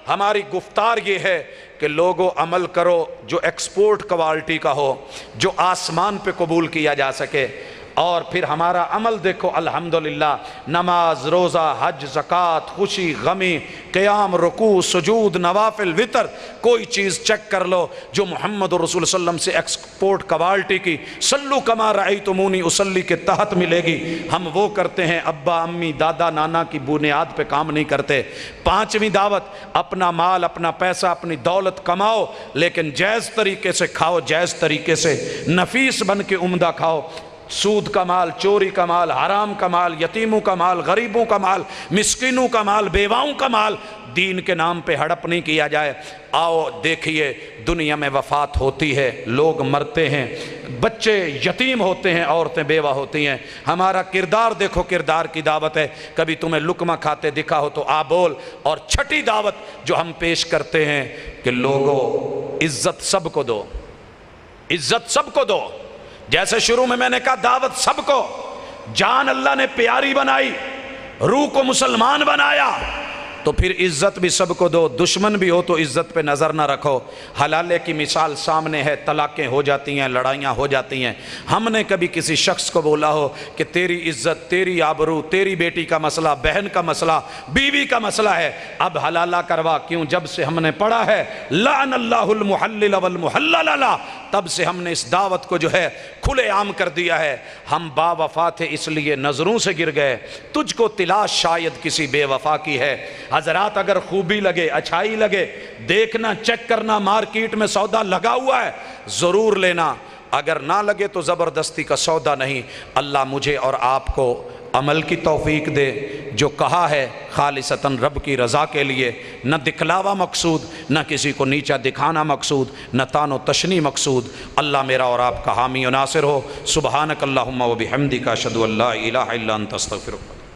ہماری گفتار یہ ہے کہ لوگوں عمل کرو جو ایکسپورٹ کوالٹی کا ہو، جو آسمان پہ قبول کیا جا سکے۔ اور پھر ہمارا عمل دیکھو الحمدللہ، نماز، روزہ، حج، زکوٰۃ، خوشی، غمی، قیام، رکوع، سجود، نوافل، وطر، کوئی چیز چیک کر لو جو محمد رسول صلی اللہ علیہ وسلم سے ایکسپورٹ کوالٹی کی، صلو کما رأیتمونی اصلی کے تحت ملے گی، ہم وہ کرتے ہیں، ابا امی دادا نانا کی بنیاد پہ کام نہیں کرتے۔ پانچویں دعوت، اپنا مال، اپنا پیسہ، اپنی دولت کماؤ لیکن جائز طریقے سے کھاؤ، جائز طریقے سے، نفیس بن کے عمدہ کھاؤ۔ سود کا مال، چوری کا مال، حرام کا مال، یتیموں کا مال، غریبوں کا مال، مسکینوں کا مال، بیواؤں کا مال، دین کے نام پہ ہڑپ نہیں کیا جائے۔ آؤ دیکھیے دنیا میں وفات ہوتی ہے، لوگ مرتے ہیں، بچے یتیم ہوتے ہیں، عورتیں بیوہ ہوتی ہیں، ہمارا کردار دیکھو، کردار کی دعوت ہے، کبھی تمہیں لقمہ کھاتے دکھا ہو تو آ بول۔ اور چھٹی دعوت جو ہم پیش کرتے ہیں کہ لوگوں عزت سب کو دو، عزت سب کو دو۔ جیسے شروع میں نے کہا دعوت سب کو، جان اللہ نے پیاری بنائی، روح کو مسلمان بنایا، تو پھر عزت بھی سب کو دو۔ دشمن بھی ہو تو عزت پہ نظر نہ رکھو۔ حلالے کی مثال سامنے ہے، طلاقیں ہو جاتی ہیں، لڑائیاں ہو جاتی ہیں۔ ہم نے کبھی کسی شخص کو بولا ہو کہ تیری عزت، تیری آبرو، تیری بیٹی کا مسئلہ، بہن کا مسئلہ، بیوی کا مسئلہ ہے، اب حلالہ کروا؟ کیوں؟ جب سے ہم نے پڑھا ہے لعن اللہ المحلل والمحلل له، تب سے ہم نے اس دعوت کو جو ہے کھلے عام کر دیا ہے۔ ہم با وفا تھے اس لیے نظروں سے گر گئے، تجھ کو تلاش شاید کسی بے وفا کی ہے۔ حضرات اگر خوبی لگے، اچھائی لگے، دیکھنا، چیک کرنا، مارکیٹ میں سودا لگا ہوا ہے ضرور لینا، اگر نہ لگے تو زبردستی کا سودا نہیں۔ اللہ مجھے اور آپ کو عمل کی توفیق دے، جو کہا ہے خالصتاً رب کی رضا کے لیے، نہ دکھلاوا مقصود، نہ کسی کو نیچا دکھانا مقصود، نہ تان و تشنی مقصود۔ اللہ میرا اور آپ کا حامی و ناصر ہو۔ سبحانک اللہم و بحمدک، اشہد ان لا الہ الا انت، استغفرک۔